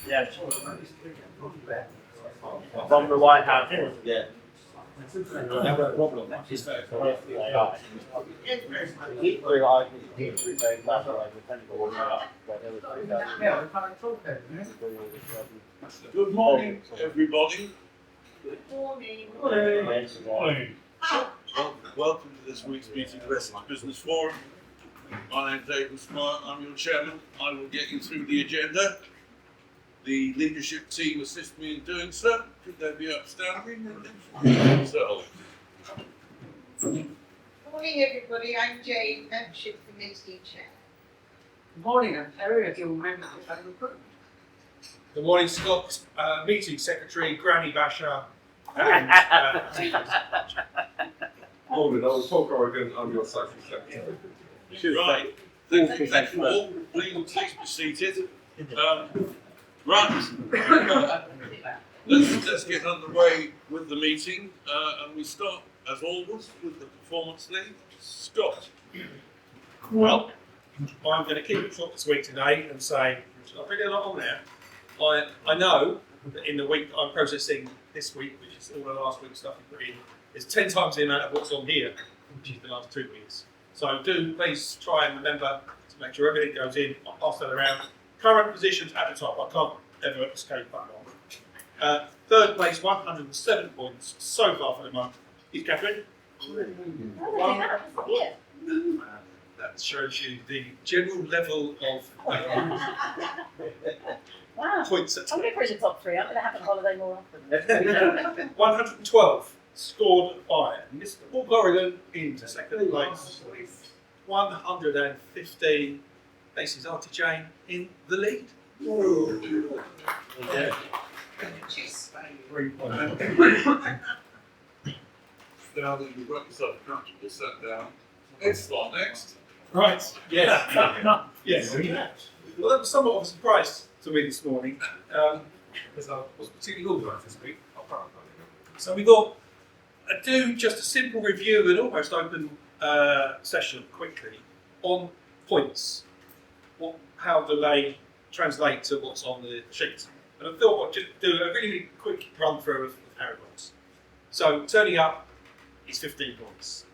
Yeah. From the White House. Yeah. Never a problem. Good morning, everybody. Good morning. Morning. Welcome to this week's meeting of Essex Business Forum. My name's David Smart, I'm your chairman. I will get you through the agenda. The leadership team assist me in doing so. Could they be upstanding? So. Good morning, everybody. I'm Jane, Membership Committee Chair. Good morning, I'm Terry, a Guild member of Recruitment. Good morning, Scott. Meeting Secretary, Granny Basher, and Morning, I was Paul Corrigan, I'm your social secretary. Right. Thank you all. Please be seated. Right. Let's get underway with the meeting, and we start, as always, with the performance lead. Scott. well, I'm going to keep it short this week today and say, I've really a lot on there. I know that in the week I'm processing this week, which is all the last week's stuff we put in, is 10 times the amount of what's on here, which is the last 2 weeks. So do please try and remember to make sure everything goes in. I'll pass that around. Current positions at the top. I can't ever escape that one. Third place, 107 points so far for the month, is Catherine. That shows you the general level of Wow. points at I'm going for the top three. I'm going to have a holiday more often. 112 scored by Mr. Paul Corrigan into second place. 115 places Auntie Jane in the lead. Yeah. Now that you've got yourself comfortable sat down, let's start next. Right. Yes. Yes. Well, that was somewhat of a surprise to me this morning, because I was particularly organised this week. So we thought I'd do just a simple review and almost open session quickly on points. How do they translate to what's on the sheet? And I thought I'd just do a really quick run through of how it works. So turning up is 15 points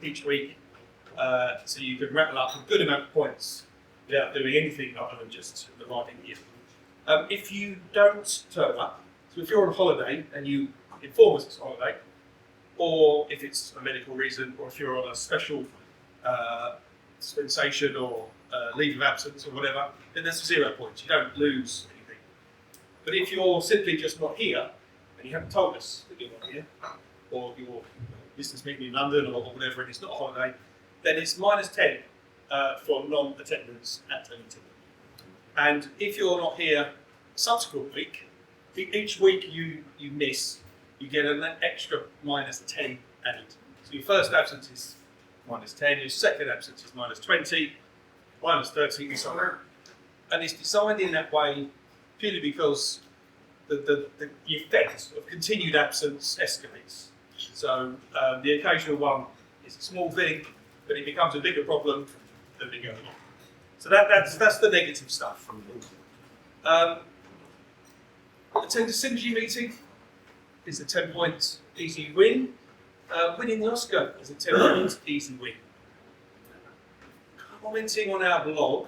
each week. So you can rattle up a good amount of points without doing anything other than just arriving here. If you don't turn up, so if you're on holiday and you inform us it's a holiday, or if it's a medical reason, or if you're on a special dispensation or leave of absence or whatever, then that's 0 points. You don't lose anything. But if you're simply just not here, and you haven't told us that you're not here, or your business meeting in London or whatever, and it's not a holiday, then it's -10 for non-attendance at the meeting. And if you're not here subsequent week, each week you miss, you get an extra -10 added. So your first absence is -10, your second absence is -20, -30, and so on. And it's designed in that way purely because the effect of continued absence escalates. So the occasional one is a small thing, but it becomes a bigger problem the bigger along. So that's the negative stuff. Attend a synergy meeting is a 10-point easy win. Winning the Oscar is a 10-point easy win. Commenting on our blog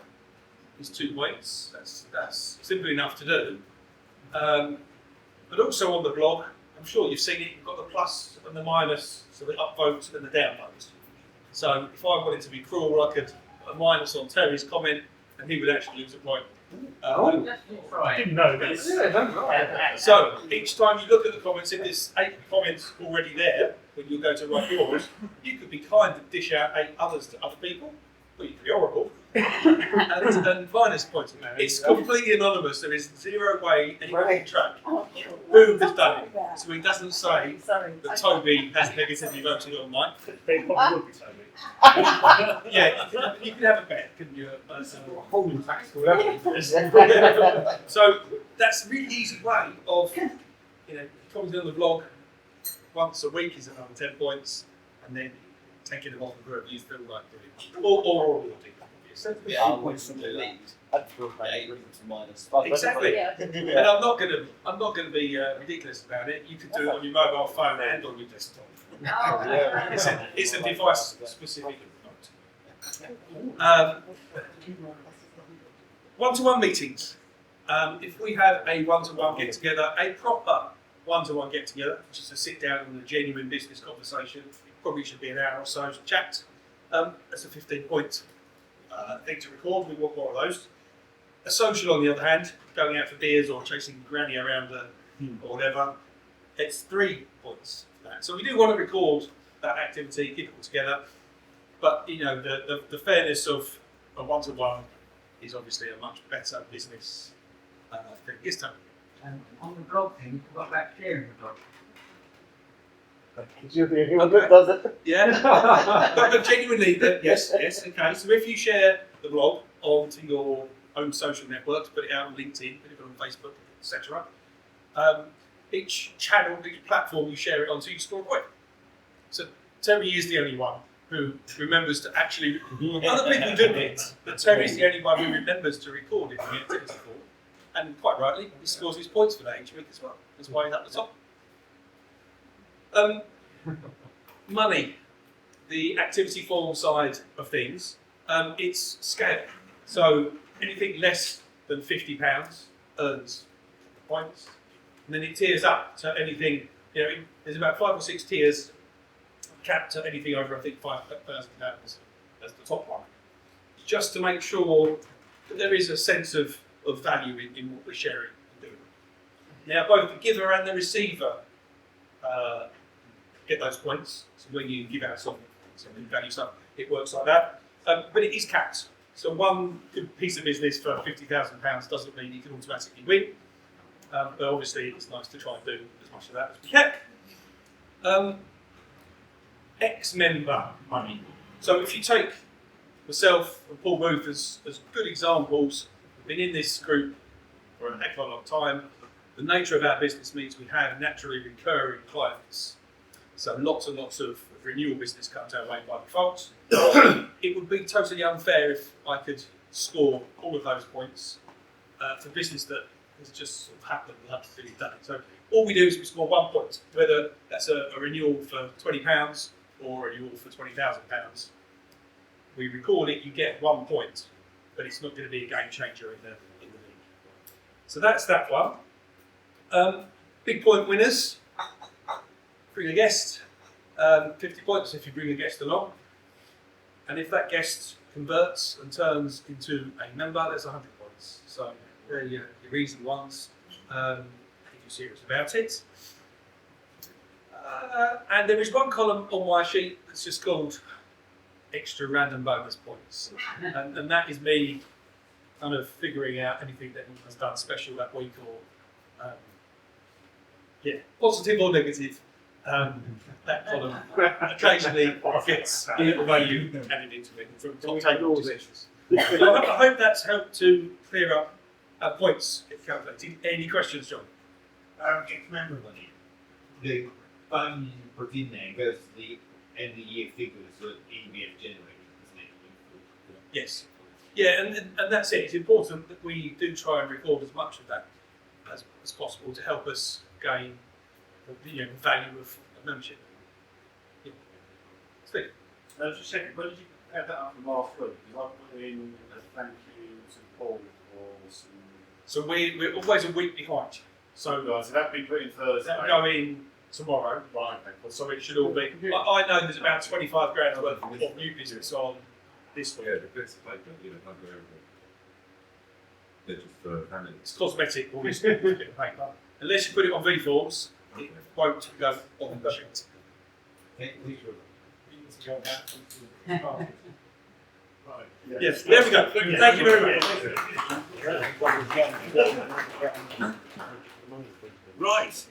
is 2 points. That's simple enough to do. But also on the blog, I'm sure you've seen it, you've got the plus and the minus, so the upvote and the downvote. So if I wanted to be cruel, I could put a minus on Terry's comment and he would actually lose a point. Didn't know this. So each time you look at the comments, if there's 8 comments already there, when you go to write yours, you could be kind and dish out 8 others to other people, or you could be horrible, and minus points. It's completely anonymous. There is 0 way anyone can track who has done it. So it doesn't say that Toby has negatively voted on Mike. They probably would be Toby. Yeah, you can have a bet, couldn't you? Holding factual evidence. So that's a really easy way of, commenting on the blog once a week is another 10 points, and then taking them off the group you feel like doing, or auditing. It's sensible. Yeah, I want to lead. Minus. Exactly. Yeah. And I'm not going to be ridiculous about it. You could do it on your mobile phone and on your desktop. It's a device specific. One-to-one meetings. If we have a one-to-one get-together, a proper one-to-one get-together, which is to sit down and a genuine business conversation, probably should be an hour or so to chat. That's a 15-point thing to record. We want more of those. A social, on the other hand, going out for beers or chasing granny around or whatever, it's 3 points for that. So we do want to record that activity, keep it all together. But you know, the fairness of a one-to-one is obviously a much better business thing. Yes, Tony. And on the blog thing, what about sharing the blog? You're the only one that does it. Yeah. but genuinely, yes, okay. So if you share the blog onto your own social networks, put it out on LinkedIn, put it on Facebook, etc. Each channel, each platform you share it onto, you score a point. So Terry is the only one who remembers to actually. Other people do it, but Terry's the only one who remembers to record it in the activity form. And quite rightly, he scores his points for that each week as well. That's why he's at the top. Money, the activity form side of things, it's scale. So anything less than £50 earns points, and then it tiers up to anything. You know, there's about 5 or 6 tiers, capped at anything over, I think, £5,000 as the top one, just to make sure that there is a sense of value in what we're sharing and doing. Now, both the giver and the receiver get those points. So when you give out some value stuff, it works like that. But it is capped. So one good piece of business for £50,000 doesn't mean you can automatically win. But obviously, it's nice to try and do as much of that as we can. Ex-member money. So if you take myself and Paul Booth as good examples, we've been in this group for a heck of a long time. The nature of our business means we have naturally recurring clients. So lots and lots of renewal business comes our way by default. It would be totally unfair if I could score all of those points for business that has just sort of happened and hasn't really done it. So all we do is we score 1 point, whether that's a renewal for £20 or a renewal for £20,000. We record it, you get 1 point, but it's not going to be a game changer in the league. So that's that one. Big point winners. Bring a guest, 50 points if you bring a guest along. And if that guest converts and turns into a member, there's 100 points. So they're your easy ones, if you're serious about it. And there is one column on my sheet that's just called extra random bonus points. And that is me kind of figuring out anything that anyone has done special that week or, positive or negative. That column occasionally gets a little value added into it from top table positions. So I hope that's helped to clear up points get calculated. Any questions, John? Ex-member money. The fund you put in there goes to the end of the year figures that EBF generated, isn't it? Yes. Yeah, and that's it. It's important that we do try and record as much of that as possible to help us gain the value of membership. Yeah. Steve? Just checking, when did you add that up from last week? Because I put in a thank you to Paul for some. So we're always a week behind. So that'd be put in Thursday. that'll go in tomorrow. Right, okay. So it should all be. I know there's about 25 grand worth of new business on this week. Yeah, the bits of paper, not for everything. They're just for handling. It's cosmetic, all this bit of paper. Unless you put it on V-forms, it won't go on the sheet. Right. Yes, there we go. Thank you very much. Right.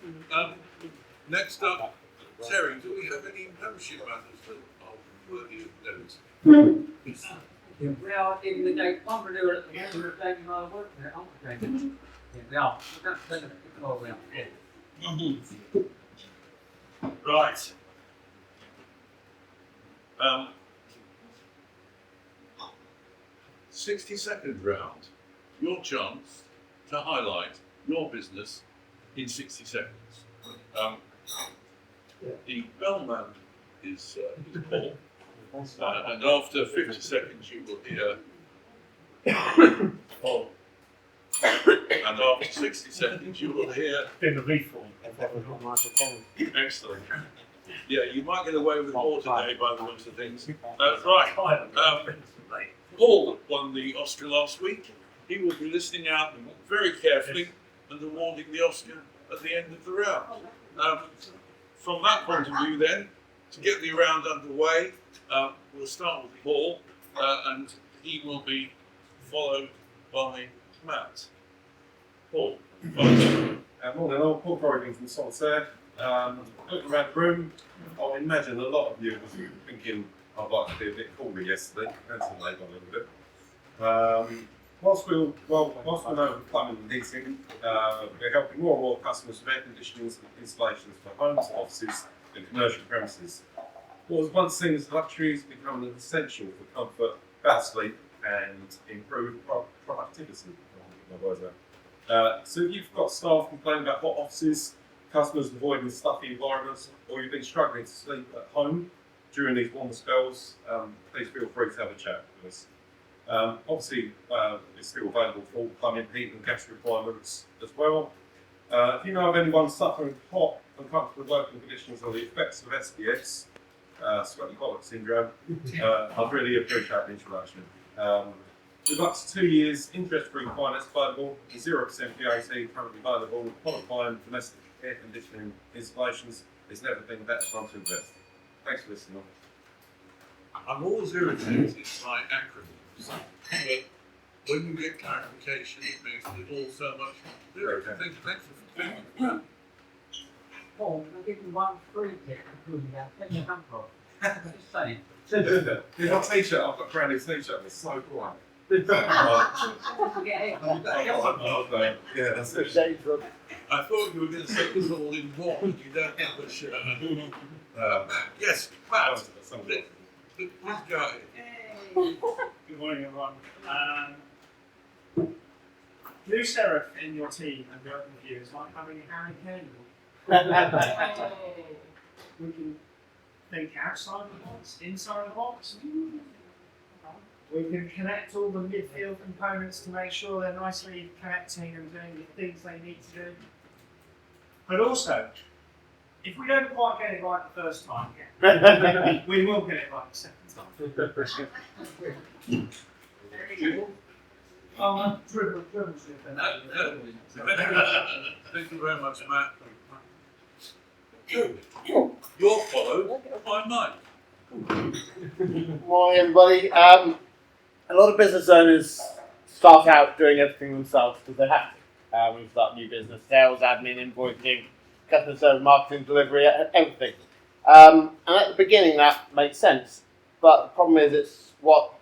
Next up, Terry, do we have any membership matters that are worthy of note? We are in the date one renewal at the moment, we're taking our work there, aren't we? Yeah, we are. That's oh, we are. Yeah. Right. 60-second round. Your chance to highlight your business in 60 seconds. The bellman is Paul, and after 50 seconds you will hear Paul. And after 60 seconds you will hear In the reform. excellent. Yeah, you might get away with more today by the looks of things. Right. Paul won the Oscar last week. He will be listening out very carefully and awarding the Oscar at the end of the round. From that point of view then, to get the round underway, we'll start with Paul, and he will be followed by Matt. Paul. Morning all, Paul Corrigan from Solitaire. Looking around the room, I imagine a lot of you was thinking I'd like to be a bit cooler yesterday, and some late on a little bit. Whilst we're over plumbing and heating, we're helping more and more customers with air conditioning installations for homes, offices, and commercial premises. What was once seen as luxury is becoming an essential for comfort, better sleep, and improved productivity. So if you've got staff complaining about hot offices, customers avoiding stuffy environments, or you've been struggling to sleep at home during these warmer spells, please feel free to have a chat with us. Obviously, it's still available for all plumbing, heat and gas requirements as well. If you know of anyone suffering hot, uncomfortable working conditions or the effects of SBS, sweaty colic syndrome, I'd really appreciate the introduction. With up to 2 years interest-free finance available, 0% VAT currently available, qualifying domestic air conditioning installations, there's never been a better time to invest. Thanks for listening. I'm always irritated by acronyms, but when you get clarification, it makes it all so much clearer. Thanks for that. Paul, can I give you one free tip for proving that? Where you come from? Just saying. Here's my t-shirt, I've got a brand new t-shirt, it's so bright. Yeah. Yeah, that's it. I thought you were going to say it was all in one. You don't have a shirt. Yes, Matt. Please go ahead. Good morning, everyone. Blue Seraph in your team and working with you is like having a Harry Candle. We can think outside the box, inside the box. We can connect all the midfield components to make sure they're nicely connecting and doing the things they need to do. But also, if we don't quite get it right the first time, we will get it right the second time. Oh, dribble. Thank you very much, Matt. You're followed by Mike. Morning, everybody. A lot of business owners start out doing everything themselves because they have to. When you start a new business, sales, admin, invoicing, customer service, marketing, delivery, everything. And at the beginning, that makes sense. But the problem is, it's what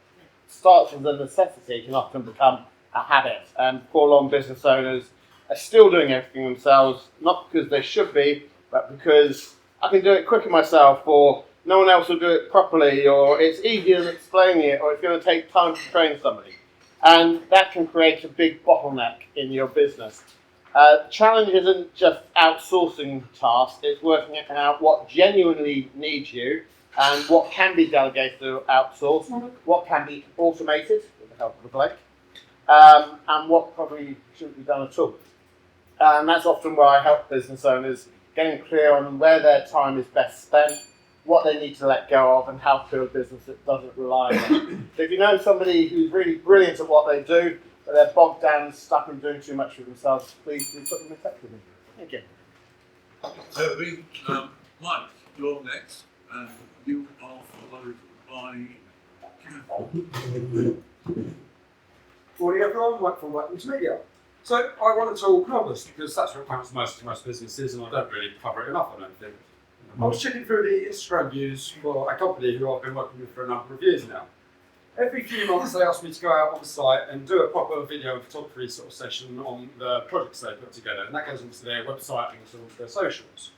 starts as a necessity can often become a habit. And poor long business owners are still doing everything themselves, not because they should be, but because I can do it quicker myself, or no one else will do it properly, or it's easier than explaining it, or it's going to take time to train somebody. And that can create a big bottleneck in your business. The challenge isn't just outsourcing tasks, it's working out what genuinely needs you and what can be delegated to outsource, what can be automated with the help of the Blake, and what probably shouldn't be done at all. And that's often where I help business owners getting clear on where their time is best spent, what they need to let go of, and how to build a business that doesn't rely on them. So if you know somebody who's really brilliant at what they do, but they're bogged down and stuck and doing too much for themselves, please do put them in touch with me. Thank you. So, Mike, you're next, and you are followed by Morning everyone, Mike from Brentwood Media. So I want to talk numbers because that's what counts most to most businesses, and I don't really cover it enough, I don't think. I was checking through the Instagram views for a company who I've been working with for a number of years now. Every few months they ask me to go out on the site and do a proper video and photography sort of session on the projects they put together, and that goes into their website and also onto their socials.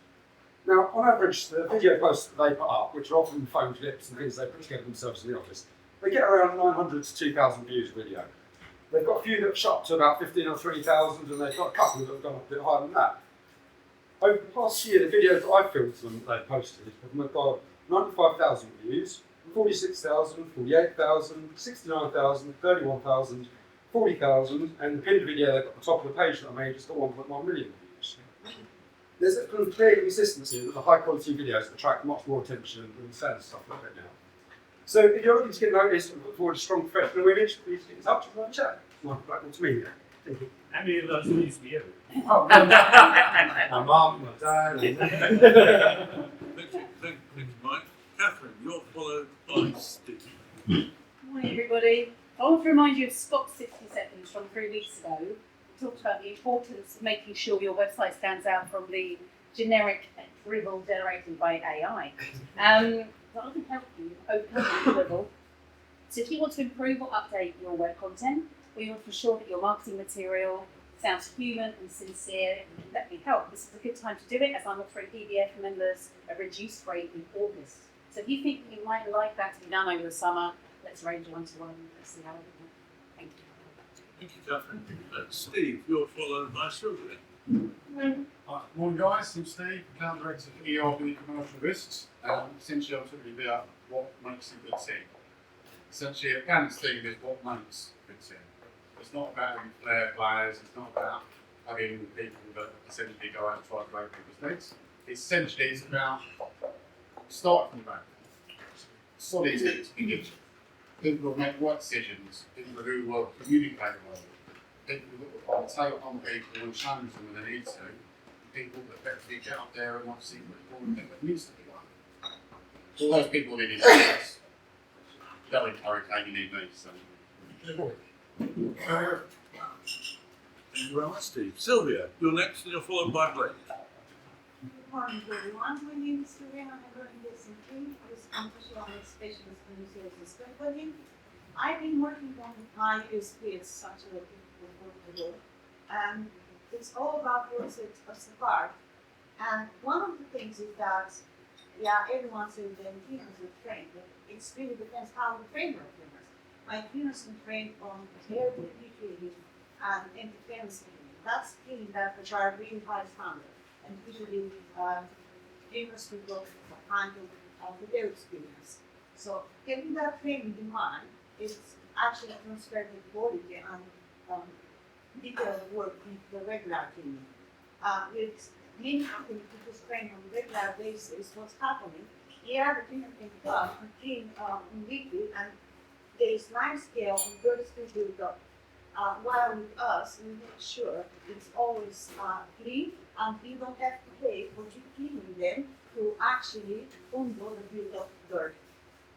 Now, on average, the video posts that they put up, which are often phone clips and things they put together themselves in the office, they get around 900 to 2,000 views a video. They've got a few that have shot to about 15 or 3,000, and they've got a couple that have gone a bit higher than that. Over the past year, the videos that I've filmed for them that they've posted have got 95,000 views, 46,000, 48,000, 69,000, 31,000, 40,000, and the pinned video they've got at the top of the page that I made has got 1.1 million views. There's a clear consistency that the high quality videos attract much more attention than the sad stuff like that now. So if you're looking to get noticed and put forward a strong professional image, please get in touch and have a chat. Michael Blackwell to me. Thank you. How many of those used to you? Oh, my mum, my dad. Thank you, Mike. Catherine, you're followed by Steve. Morning, everybody. I want to remind you of Scott's 60 seconds from 3 weeks ago. We talked about the importance of making sure your website stands out from the generic drivel generated by AI. So I can help you overcome the drivel. So if you want to improve or update your web content, or you want to ensure that your marketing material sounds human and sincere, let me help. This is a good time to do it, as I'm offering DBF members a reduced rate in August. So if you think you might like that to be done over the summer, let's arrange a one-to-one. Let's see how it goes. Thank you. Thank you, Catherine. Steve, you're followed by Sylvia. Morning guys, I'm Steve, account director for ERB Commercial Risks. Essentially I'm talking about what makes a good team. Essentially a accountant's team is what makes a good team. It's not about having flair players, it's not about having people that essentially go out and try to blow people's legs. Essentially it's about starting from the back. Solid teams, people who make right decisions, people who will communicate well, people that will take on people and challenge them when they need to, people that effectively get up there and obviously report that there needs to be one. So all those people in his business, they'll encourage how you need me. So. Thank you very much, Steve. Sylvia, you're next and you're followed by Blake. Good morning, everyone. My name is Sylvia. I'm running this in team. This competition specialist in services company. I've been working on ISP as such a people. And it's all about what sets us apart. And one of the things is that, yeah, everyone says that cleaners are trained, but it really depends how the trainer cleaners. My cleaners are trained on terrible cleaning and interference cleaning. That's cleaning that which are really high standard. And usually cleaners will go behind the their experience. So getting that training in mind is actually transferring quality and detailed work into the regular cleaning. With many companies who just train on a regular basis, what's happening, yeah, the cleaner can come and clean weekly, and there is nice scale and good skill built up. While with us, we make sure it's always clean, and you don't have to pay for you cleaning them to actually undo the build up dirt.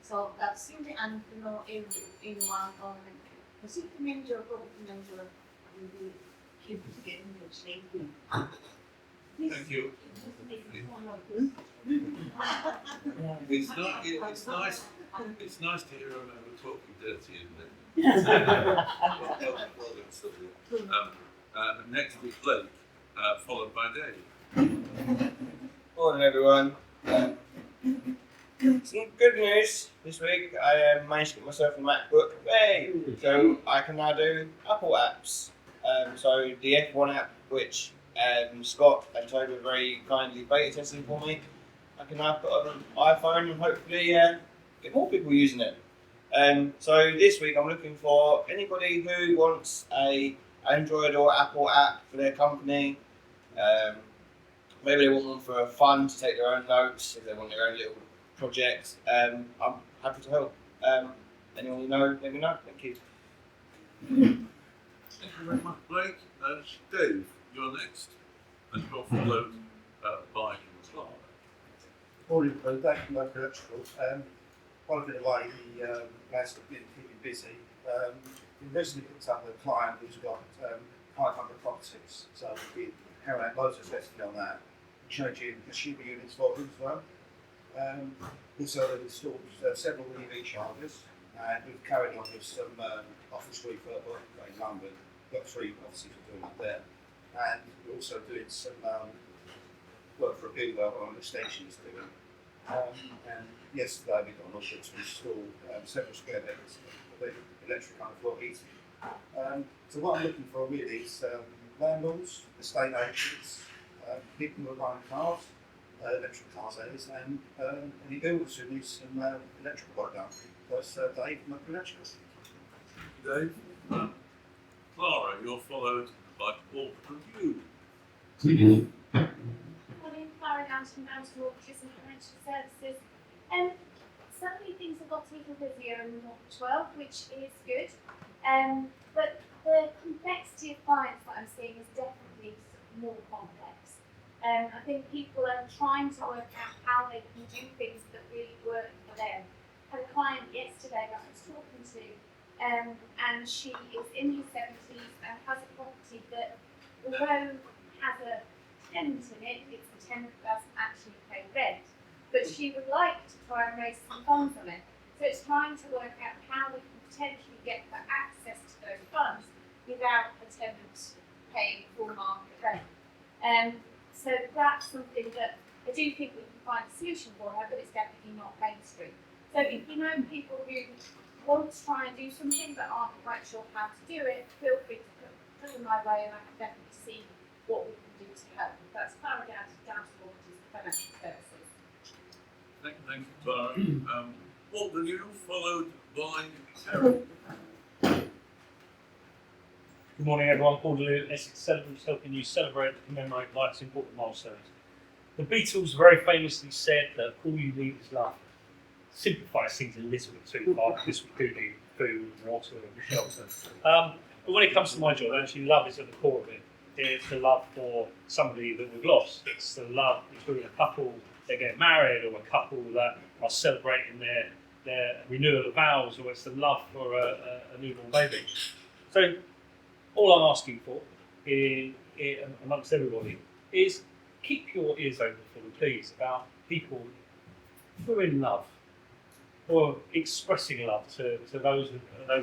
So that's simply, and you know, anyone on facility manager or property manager will be able to get in the same thing. Thank you. It's nice to hear everyone talking dirty, isn't it? Next is Blake, followed by Dave. Morning everyone. Some good news this week. I managed to get myself a MacBook. Hey! So I can now do Apple apps. So the F1 app, which Scott and Toby were very kindly beta testing for me, I can now put on an iPhone and hopefully get more people using it. So this week I'm looking for anybody who wants a Android or Apple app for their company. Maybe they want one for fun to take their own notes, if they want their own little project. I'm happy to help. Anyone you know, let me know. Thank you. Thank you very much, Blake. Dave, you're next, and you're followed by Clark. Morning, Dave from Local Electrical. One of the way the guys have been keeping busy. We recently picked up a client who's got 500 properties, so we've been carrying out loads of testing on that, changing consumer units for them as well. Also, they've installed several EV chargers, and we've carried on with some office refurb work in London. We've got 3 offices we're doing up there, and we're also doing some work for a builder on an extension he's doing. And yesterday we got an order to install several square meters of electric underfloor heating. So what I'm looking for really is landlords, estate agents, people who are buying cars, electric cars that is, and any builders who need some electrical work done. That's Dave from Electricals. Dave. Clara, you're followed by Paul from you. Morning, Clara Downs from Downs Mortgages and Financial Services. So many things have got even busier in the mortgage world, which is good. But the complexity of clients that I'm seeing is definitely more complex. I think people are trying to work out how they can do things that really work for them. I had a client yesterday that I was talking to, and she is in her 70s and has a property that, although has a tenant in it, it's a tenant that doesn't actually pay rent. But she would like to try and raise some funds on it. So it's trying to work out how we can potentially get her access to those funds without a tenant paying full market rent. So that's something that I do think we can find a solution for her, but it's definitely not mainstream. So if you know people who want to try and do something but aren't quite sure how to do it, feel free to put them my way and I can definitely see what we can do to help. That's Clara down to Mortgages and Financial Services. Thank you, Clara. Walter, you followed by Terry. Good morning, everyone. Paul DeLue, Essex Celebrants, helping you celebrate and commemorate life's important milestones. The Beatles very famously said that all you need is love. Simplifies things a little bit too far because we do need food, water, and shelter. But when it comes to my job, actually, love is at the core of it. It's the love for somebody that we've lost. It's the love between a couple that get married or a couple that are celebrating their renewal of vows, or it's the love for a newborn baby. So all I'm asking for amongst everybody is keep your ears open for me, please, about people who are in love or expressing love to those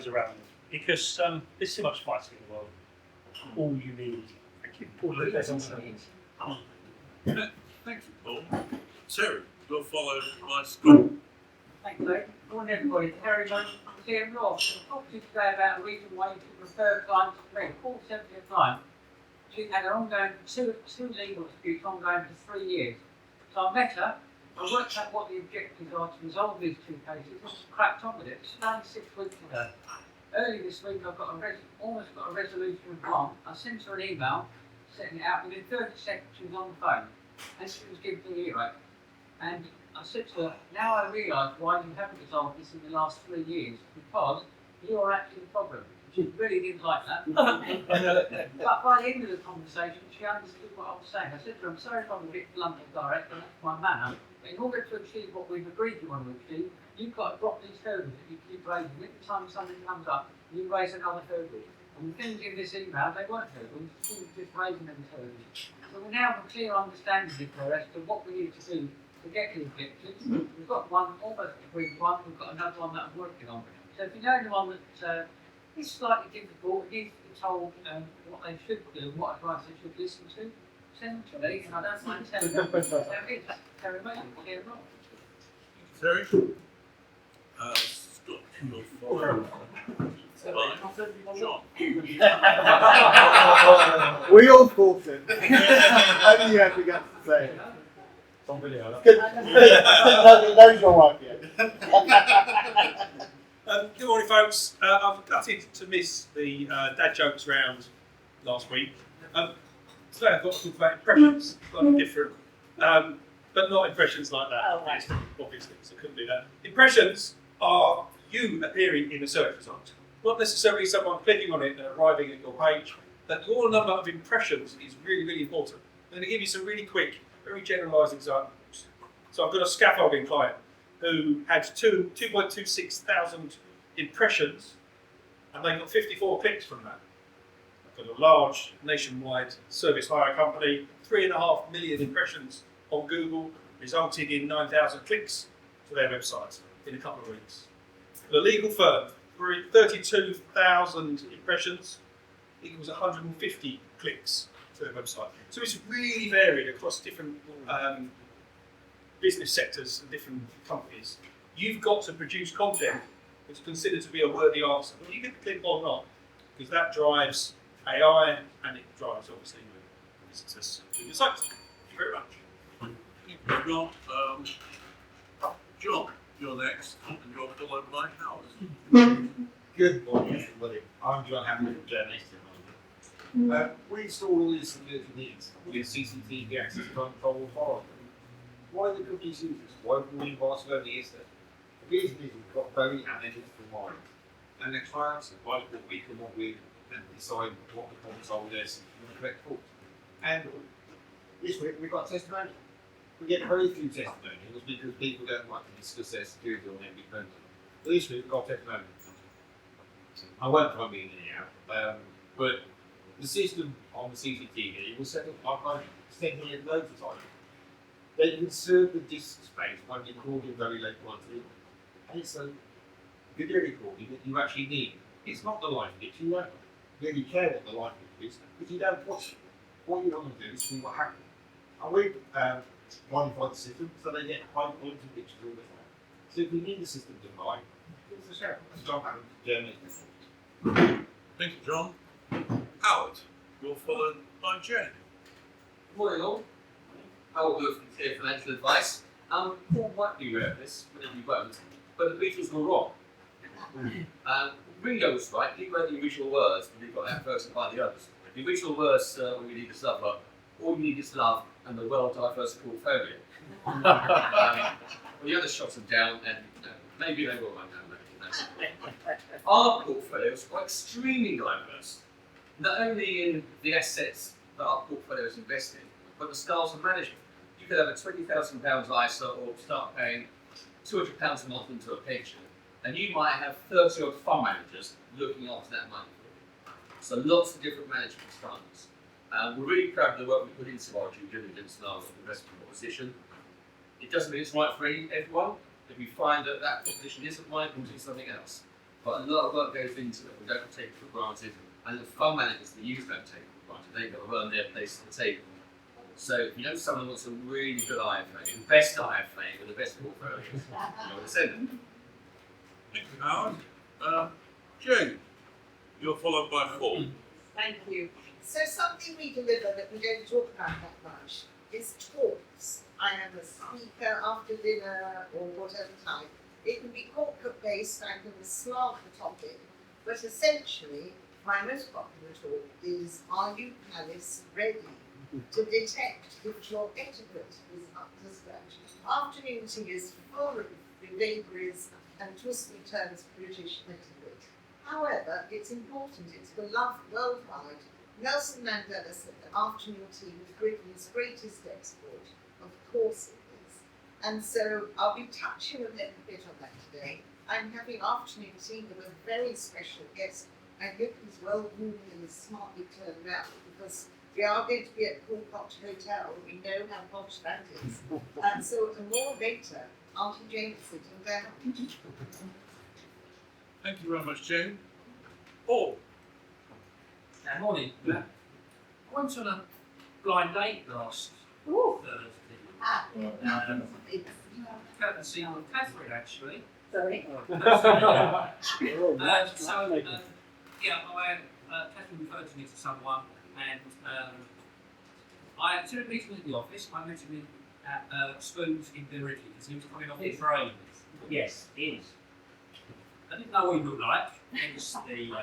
around them. Because there's so much fighting in the world. All you need. Thank you. Paul, Thank you, Paul. Terry, you're followed by Scott. Thanks, Dave. Good morning, everybody. Terry Jones here in Ross. I'm talking today about a reason why you should refer clients to me. Paul 70th client. She's had an ongoing two legal disputes ongoing for 3 years. So I met her. I worked out what the objectives are to resolve these two cases and cracked on with it. It's only 6 weeks ago. Early this week, I've got almost got a resolution of one. I sent her an email setting it out. Within 30 seconds, she was on the phone and she was giving me an earache. And I said to her, now I realise why you haven't resolved this in the last 3 years, because you are actually the problem. She really didn't like that. But by the end of the conversation, she understood what I was saying. I said to her, I'm sorry if I'm a bit blunt and direct, and that's my manner. But in order to achieve what we've agreed you want to achieve, you've got to drop these hurdles that you keep raising. Every time something comes up, you raise another hurdle. And the things in this email, they weren't hurdles, she was just raising them hurdles. So we now have a clear understanding of her as to what we need to do to get the objectives. We've got one, almost agreed one, we've got another one that I'm working on. So if you know the one that is slightly difficult, it needs to be told what they should do, what advice they should listen to, send them to me, and I don't mind telling them. So it's Terry Malyon, here on. Terry? Scott, you're followed by John. We all thought it. Only you have the guts to say it. It's on video. Good. Those your wife yet. Good morning, folks. I've gutted to miss the dad jokes round last week. Today I've got to talk about impressions, slightly different, but not impressions like that, obviously, so I couldn't do that. Impressions are you appearing in a search result, not necessarily someone clicking on it and arriving at your page. That your number of impressions is really, really important. I'm going to give you some really quick, very generalised examples. So I've got a scaffolding client who had 2.26 thousand impressions, and they got 54 clicks from that. I've got a large nationwide service hire company, 3.5 million impressions on Google, resulted in 9,000 clicks to their website in a couple of weeks. The legal firm, 32,000 impressions equals 150 clicks to their website. So it's really varied across different business sectors and different companies, you've got to produce content that's considered to be a worthy answer. Whether you get the clip or not, because that drives AI and it drives obviously success in your site. Thank you very much. We've got John, you're next, and you're followed by Howard. Good morning, everybody. I'm John Hamilton, journalist. We installed all these security needs with CCTV access control horror. Why the companies use this? Why would we in Barcelona use that? The reason is we've got very analytical minds, and the clients like what we come up with and decide what the console is and the correct fault. And this week we've got testimonials. We get very few testimonials because people don't like to discuss their security on every phone. This week we've got testimonials. I won't try being in out, but the system on the CCTV was set up by sending it loads of time. They insert the disk space by recording very late quantity, and it's a video recording that you actually need. It's not the live bit, you don't really care what the live bit is, because you don't watch it. What you want to do is see what happened. And we modified the system so they get high quality pictures all the time. So if we need the system to buy, give us a shout. That's John Hammond, journalist. Thank you, John. Howard, you're followed by Jane. Morning all. Howard Wolf from Clear Financial Advice. Paul might be aware of this, whether you won't, but the Beatles were wrong. Ringo was right, he wrote the original words, but he got out first by the others. The original words we need is love, all you need is love and the well-diverse portfolio. The others shot them down, and maybe they will run down. Our portfolio is quite extremely diverse, not only in the assets that our portfolio is invested in, but the styles of management. You could have a £20,000 ISA or start paying £200 a month into a pension, and you might have 30 odd fund managers looking after that money. So lots of different management styles. We're really proud of the work we put into our due diligence and our investment proposition. It doesn't mean it's right for everyone. If we find that that proposition isn't right, we'll do something else. But a lot of work goes into it. We don't take it for granted, and the fund managers that use don't take it for granted. They've got to earn their place at the table. So if you know someone wants a really good IFA, the best IFA with the best portfolios, you know what to send them. Thank you, Howard. Jane, you're followed by Paul. Thank you. So something we deliver that we don't talk about that much is talks. I am a speaker after dinner or whatever time. It can be corporate based, I can slant the topic, but essentially my most popular talk is, are you Palace ready to detect if your etiquette is up to scratch? Afternoon tea is full of vagaries and twisty turns British etiquette. However, it's important, it's beloved worldwide. Nelson Mandela said that afternoon tea was Britain's greatest export. Of course it is. And so I'll be touching a little bit on that today. I'm having afternoon tea with a very special guest. I hope he's well groomed and smartly turned out, because we are going to be at Cool Pot Hotel. We know how posh that is. And so more later, Auntie Jane is sitting down. Thank you very much, Jane. Paul. Morning. I went on a blind date last Thursday. Courtesy of Catherine, actually. Sorry. Catherine referred me to someone, and I had two meetings in the office. I met him at Spoons in Berridge because he was coming off his brain. Yes, he is. I didn't know what he looked like, hence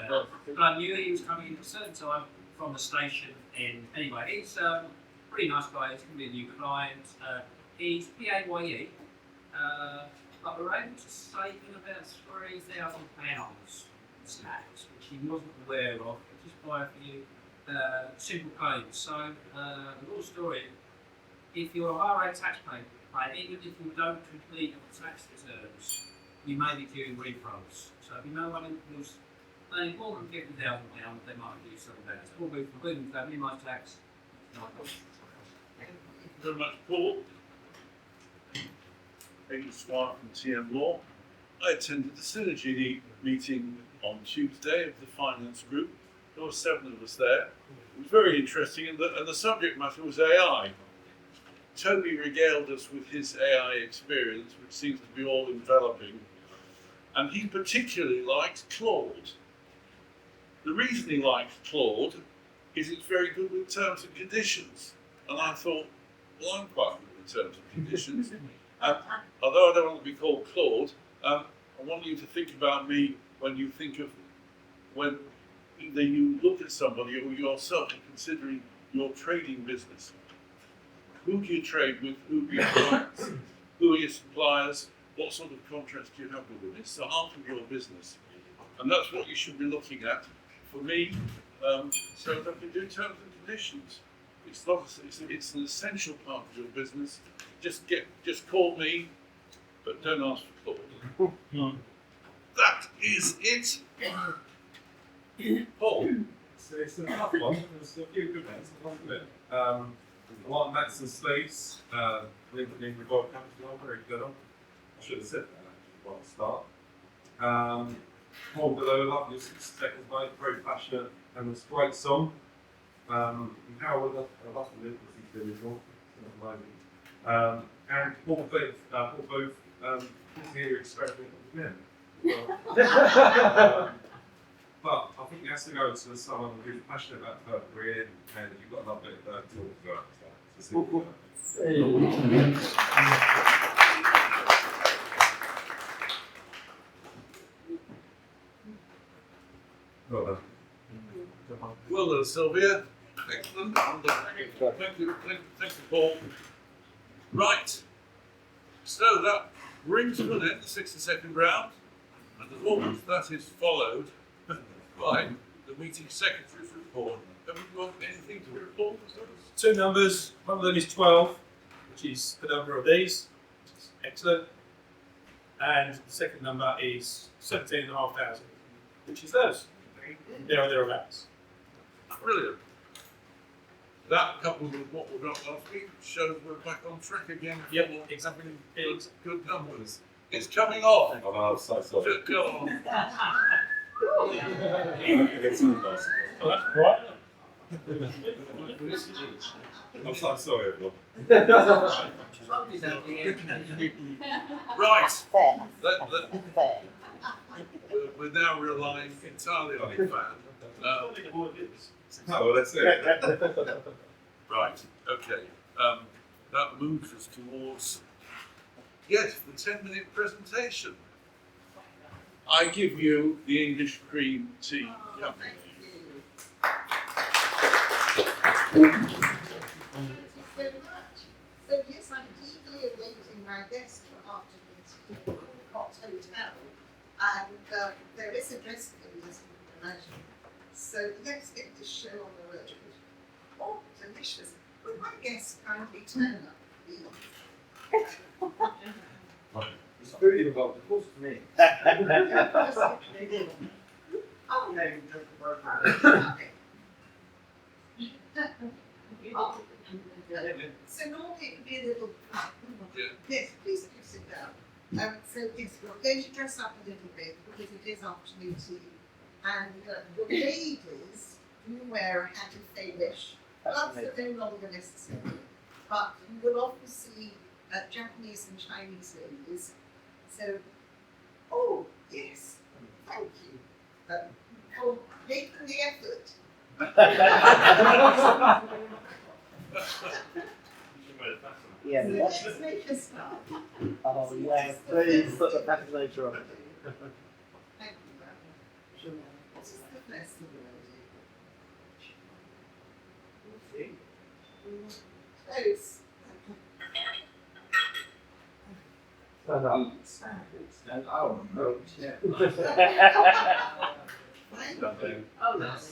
but I knew he was coming in at a certain time from the station. And anyway, he's a pretty nice guy. He's going to be a new client. He's PAYE, but we're able to save him about £3,000 tax, which he wasn't aware of, just by a few simple claims. So, the whole story, if you're a high rate taxpayer, even if you don't complete your tax returns, you may be doing referrals. So if you know one who's earning more than £50,000, they might do something better. So we'll move from family, my tax. Thank you very much, Paul. Aidan Swart from TM Law. I attended the Synergy meeting on Tuesday of the finance group. There were 7 of us there. It was very interesting, and the subject matter was AI. Toby regaled us with his AI experience, which seems to be all enveloping, and he particularly likes Claude. The reason he likes Claude is it's very good with terms and conditions. And I thought, well, I'm quite good with terms and conditions. Although I don't want to be called Claude, I want you to think about me when you think of when either you look at somebody or yourself are considering your trading business. Who do you trade with? Who do you clients? Who are your suppliers? What sort of contracts do you have with them? It's the heart of your business. And that's what you should be looking at. For me, so that I can do terms and conditions. It's not. It's an essential part of your business. Just call me, but don't ask for Claude. That is it. Paul. It's a tough one. There's a few good ones. A lot of mats and sleeves. LinkedIn Revolve Capital, very good on. I should have said that actually before I start. Paul Below, love your 6 seconds, mate. Very passionate, and it's a great song. How would I love to live with these individuals? And Paul Booth, here experimenting with men. But I think it has to go to someone who's passionate about her career, and you've got a lot of talk about. Well done. Well done, Sylvia. Excellent. Thank you, Paul. Right. So that brings to an end the 60-second round, and as always, that is followed by the meeting secretary's report. Have you got anything to report? 2 numbers. One of them is 12, which is the number of these, which is excellent. And the second number is 17,500, which is those. There or thereabouts. Brilliant. That coupled with what we got last week shows we're back on track again. Yep, exactly. Good numbers. It's coming off. Oh, I'm so sorry. Go on. Oh, that's right. I'm so sorry, everyone. Right. We're now relying entirely on the fan. Oh, well, that's it. Right, okay. That moves us towards, yes, the 10-minute presentation. I give you the English cream tea. Yeah. So yes, I'm eagerly awaiting my guest for after this hot hotel, and there is a dress code, as you can imagine. So let's get this show on the road. Oh, delicious! Would my guest kindly turn up, please? It's food involved, of course, for me. Oh, no. So normally it would be a little. Yes, please do sit down. So yes, we're going to dress up a little bit because it is afternoon tea, and the ladies do wear a hat if they wish. Gloves are no longer necessary, but you will often see Japanese and Chinese ladies. So, oh yes, thank you for making the effort. Yeah. Let's make a start. Oh yeah, please put the fascinator on. Thank you, ma'am. What is the best of Close. Stand up. Stand up. Oh, yeah. Oh, that's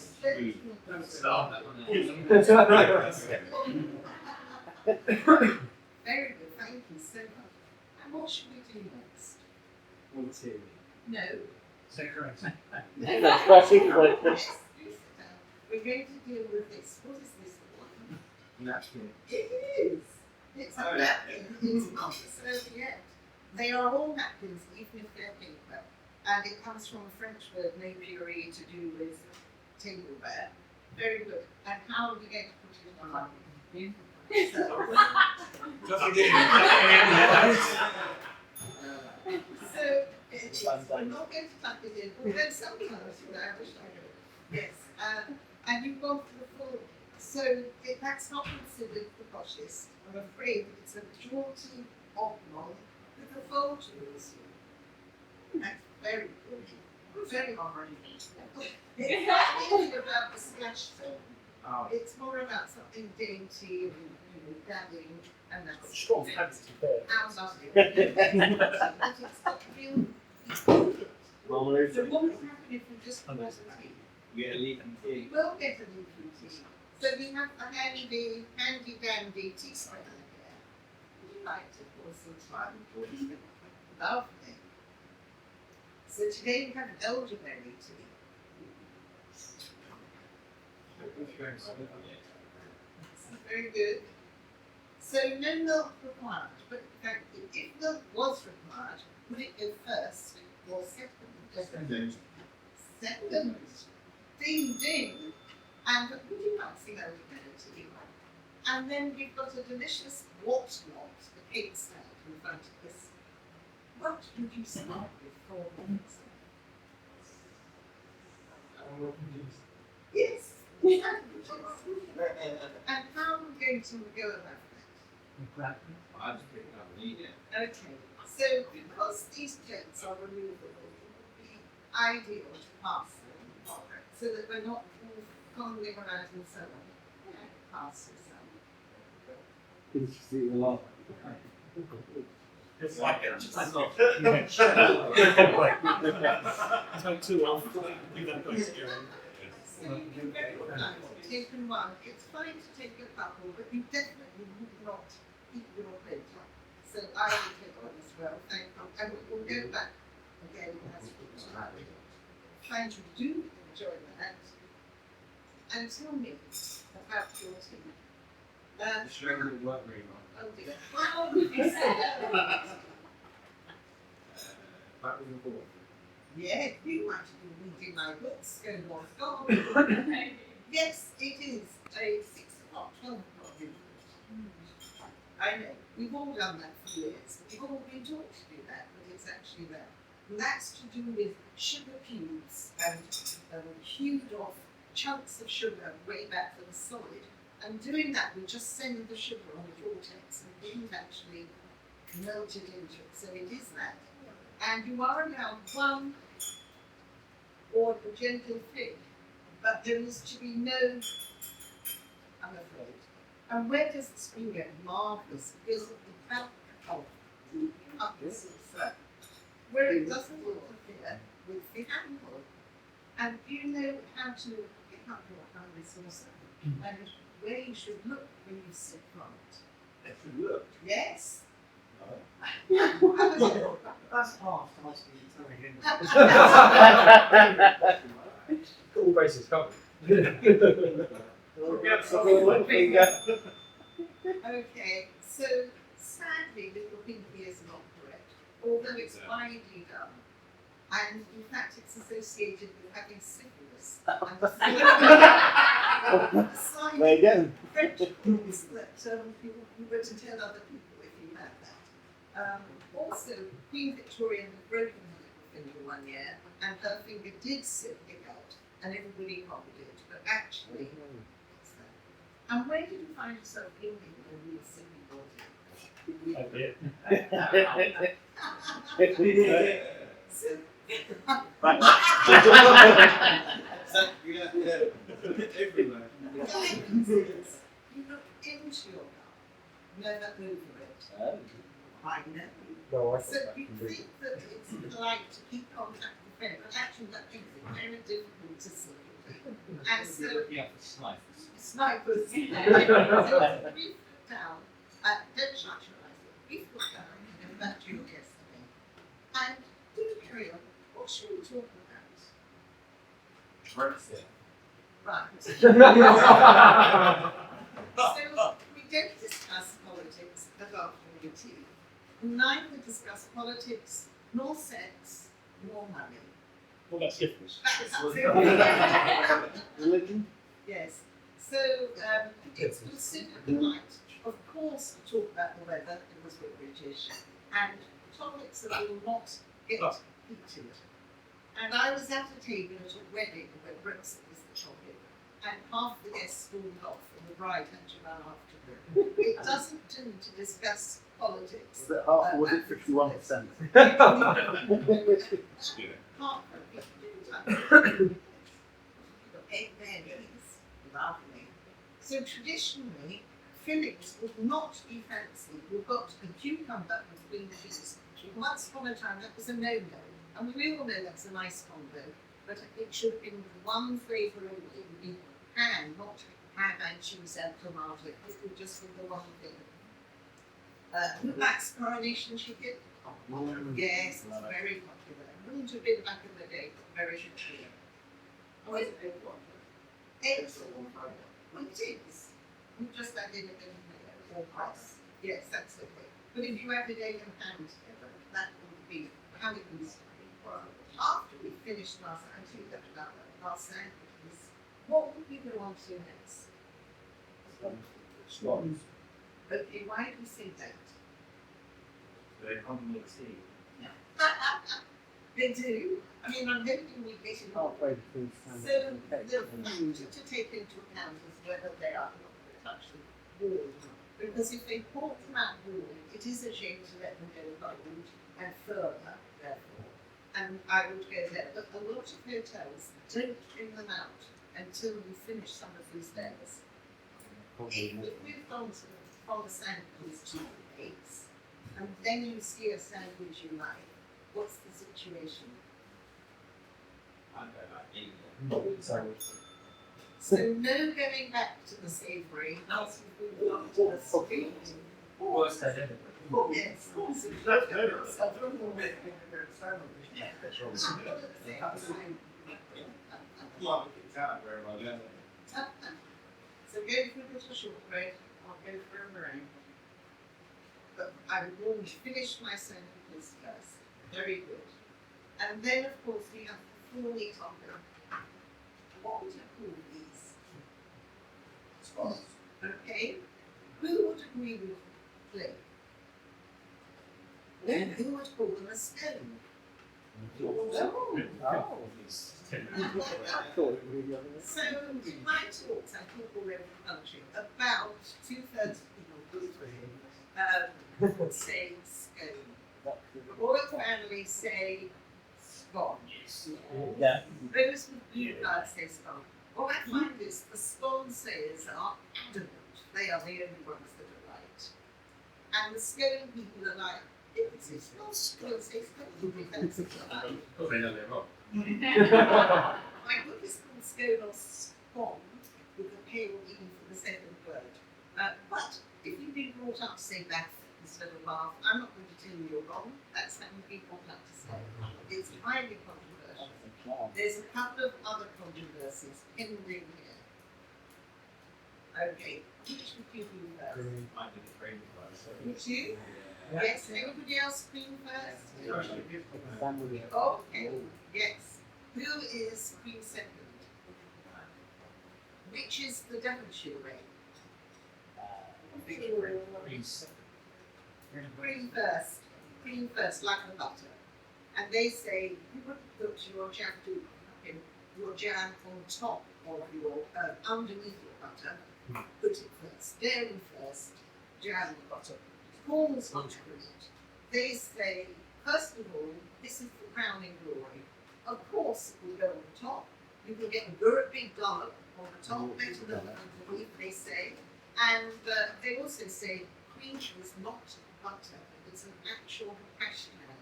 Start that one. very good, thank you so much. And what should we do next? Volunteering. No. Secret. That's classic. Yes, do sit down. We're going to deal with this. What is this one? Napkin. It is. It's a napkin. It's not a serviette. They are all napkins, even if they're paper. And it comes from a French word, napier, to do with tableware. Very good. And how are we going to put it on? So, I'm not going to tuck it in, although sometimes, you know, I wish I could. Yes, and you've gone for the full. So that's not considered the poshest. I'm afraid it's a majority oblong with the folds. That's very good. Very already. It's not really about the splash zone. It's more about something dainty and dabbing, and that's Strong hands to bear. how lovely. But it's got real. Marmalade. So what would happen if we just wasn't tea? Yeah, leafy tea. We will get a leafy tea. So we have a handy dandy tea cider here. Would you like to pour some time? Lovely. So today we have elderberry tea. Very good. So no milk required, but in fact, if milk was required, would it go first or second? Second. Ding ding. And would you like some elderberry tea? And then we've got a delicious whatnot, the cake stand in front of us. What would you start with for minutes? Yes. And how are we going to go about that? I just think I need it. Okay, so because these plates are removable, it would be ideal to pass them so that we're not all fumbling around and so on. Pass yourself. Did you see the lot? It's like it. It's not. Take two off. You don't go together. So you're very kind. Taken one. It's fine to take a couple, but you definitely would not eat your plate. So I will take one as well. Thank you. And we'll go back again as we trying to do enjoy that. And tell me about your tea. The string didn't work very well. Oh dear. How would you say that? Backwards and forwards. Yeah, you might have been reading my books, going on. Yes, it is a 6 o'clock, 12 o'clock. I know, we've all done that for years. We've all been taught to do that, but it's actually there. And that's to do with sugar cubes and hewed off chunks of sugar way back from the solid. And doing that, we just send the sugar on the vortex and didn't actually melt it into it. So it is that. And you are allowed one or a gentle fig, but there is to be no, I'm afraid. And where does the spring go? Marvellous, because of the back of the upwards where it doesn't interfere with the handle. And you know how to pick up your family saucer and where you should look when you sit on it. It should look. Yes. That's half nice for you All bases covered. Okay, so sadly, little pinky is not correct, although it's widely done. And in fact, it's associated with having syphilis. There you go. French rules that you were to tell other people if you had that. Also, Queen Victoria had broken her little finger one year, and her finger did stick out, and everybody copied it, but actually, it's there. And where did you find yourself in England when you were So, Everywhere. you look into your car, never over it. I know. No, I So you think that it's polite to keep contact with them, but actually that makes it very difficult to see. And so Yeah, for snipers. snipers. So brief down, don't shut your eyes. Brief look down and back to your destiny. And do carry on. What should we talk about? Brexit. Right. So we don't discuss politics at afternoon tea. Neither discuss politics, nor sex, nor money. Well, that's syphilis. Religion? Yes. So it's considered polite to course, we talk about the weather because we're British, and topics that will not get heated. And I was at a table at a wedding where Brexit was the topic, and half the guests stormed off, and the bride had to run after them. It doesn't do to discuss politics. Was it half or was it 51%? Half of people ate their knees, lovely. So traditionally, fillings would not be fancy. You've got a cucumber with green peas. Once upon a time, that was a no-no. And we all know that's a nice combo, but it should have been one flavour only. Be ham, not ham and cheese and tomato. It would just be the one thing. Who likes coronation chicken? Yes, it's very popular. Wouldn't have been back in the day, but very popular. Oh, is it eggs? Well, it is. We just added a bit of mayo or rice. Yes, that's okay. But if you added egg and ham together, that would be how it was. After we finished last sandwiches, what would we go on to next? Scones. Okay, why do we say that? They come with tea. They do. I mean, I'm hoping we get it all. Halfway between So sandwich and the cake. factor to take into account is whether they are not going to touch the wall. Because if they pour them out wall, it is a shame to let them go cold and further, therefore. And I would go there. But a lot of hotels don't bring them out until you finish some of these days. If we've gone from the sandwiches to the cakes, and then you see a sandwich you like, what's the situation? I don't like either. So no going back to the savoury, else we move on to the sweet. Worst day ever. Yes. So go for a little shortbread, I'll go for a meringue. But I would want to finish my sandwiches first. Very good. And then of course we have the full meat on them. What would you call these? Scones. Okay. Who would agree with Clay? Who would call them a scone? So in my talks, I talk all over the country. About 2/3 of people would say scone. The royal family say scone. Yeah. Those with blue cards say scone. What I find is the scone sayers are adamant. They are the only ones that are right. And the scone people are like, it's not scone, say scone. That's right. Because they know they're wrong. My book is called Scone or Scone, with a pale E for the second word. But if you've been brought up to say Bath instead of Bath, I'm not going to tell you you're wrong. That's how you've been brought up to say. It's highly controversial. There's a couple of other controversies pending here. Okay, which would you do first? I did it very well. Would you? Yes, anybody else cream first? Sandwich. Okay, yes. Who is cream second? Which is the Devonshire way? Cream first, like the butter. And they say you wouldn't put your jam on top of your, underneath your butter. Put it first, dairy first, jam and butter. Corn's not great. They say, first of all, this is the crowning glory. Of course, it will go on the top. You can get a big dollop on the top, better than underneath, they say. And they also say cream is not butter. It's an actual hashtag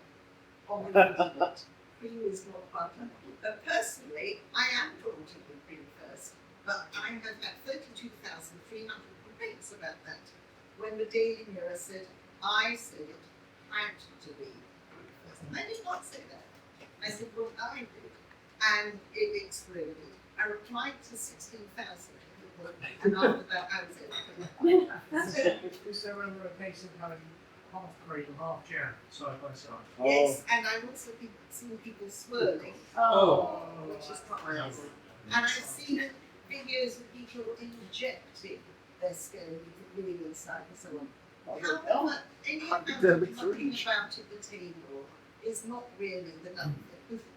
on the internet. Cream is not butter. But personally, I am drawn to the cream first. But I have had 32,300 complaints about that. When the Daily Mirror said, I said it had to be cream first. I did not say that. I said, well, I did. And it exploded. I replied to 16,000 people, and after that, I was it. Is there ever a case of having half cream, half jam, side by side? Yes, and I've also seen people swirling, which is quite nice. And I've seen videos of people injecting their skill, you can really insight someone. However, any amount of looking about at the table is not really the number.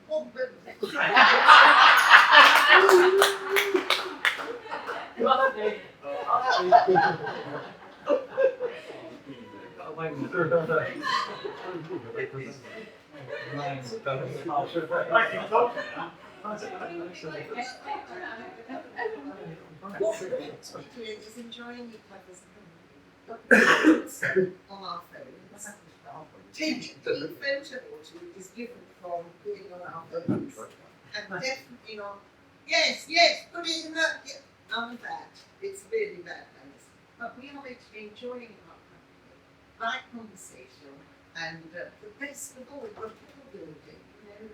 Because one is enjoying each other's company on our phones. Taking the photo is different from being on our phones. And definitely not, yes, put it in that, none of that. It's really bad manners. But we are actually enjoying our company, right conversation, and the best of all, rapport building.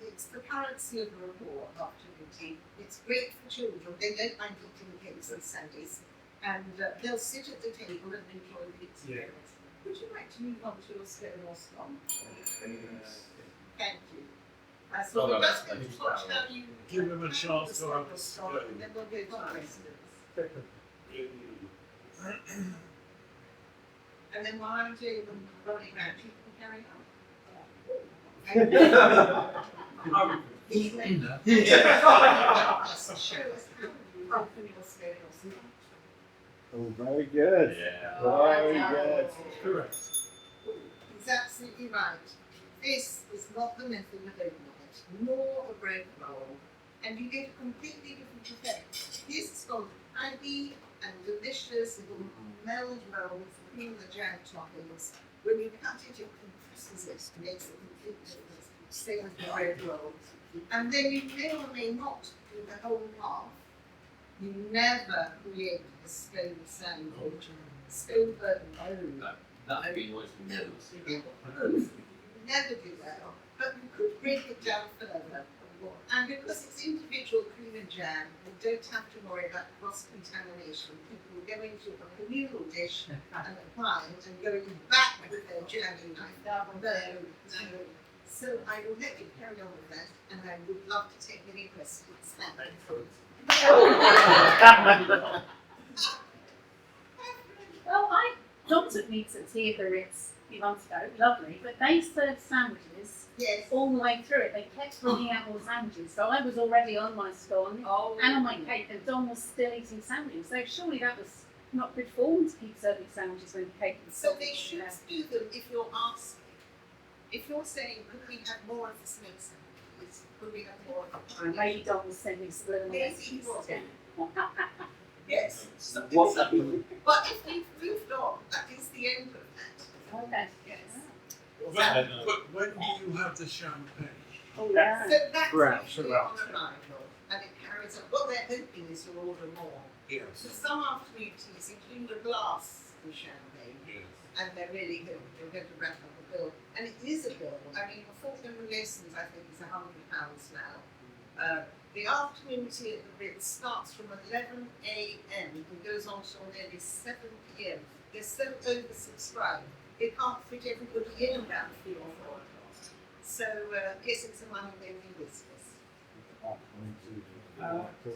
It's the currency of rapport opportunity. It's great for children. They don't mind eating cakes on Sundays, and they'll sit at the table and enjoy the experience. Would you like to move on to your scone or scone? Thank you. So we're just going to watch how you Give them a chance to have a scone, and then we'll go to the residents. And then while I'm doing them running around, you can carry on. Oh, very good. Yeah. Very good. Correct. He's absolutely right. This is not the method of overnight, nor a bread roll, and you get a completely different effect. This is called candy and delicious little meld roll with cream the jam toppings. When you cut it, it compresses it, makes a complete difference. Same with the bread roll. And then you may or may not do the whole half. You never create a scone sandwich. Scone burden. That would be noise from Never do that. But you could break it down further. And because it's individual cream and jam, you don't have to worry about cross-contamination. People go into a communal dish and apply it and going back with their jamming knife. No. So I will let you carry on with that, and I would love to take any questions. Well, John took me to theatre Ritz a few months ago, lovely, but they served sandwiches all the way through it. They kept bringing out more sandwiches, so I was already on my scone and on my cake, and John was still eating sandwiches. So surely that was not good form to keep serving sandwiches when cake was So they should do them if you're asking. If you're saying, could we have more of the snake sandwiches? Could we have more of the Maybe Don was sending subliminal Yes, he messages. was. Yes. What's happening? But if we've moved on, that is the end of that. Okay. Yes. When do you have the champagne? Oh, yeah. So that's Right, usually right. on arrival, and it carries on. What they're hoping is you'll order more. Yes. So some afternoon teas include a glass of champagne, and they're really good. They're going to wrap up a bill, and it is a bill. I mean, a fortnightly lessons, I think, is £100 now. The afternoon tea at the Ritz starts from 11 a.m. and goes on till nearly 7 p.m. They're so oversubscribed, they can't fit everybody in about 3 or 4 o'clock. So, yes, it's a money-making business.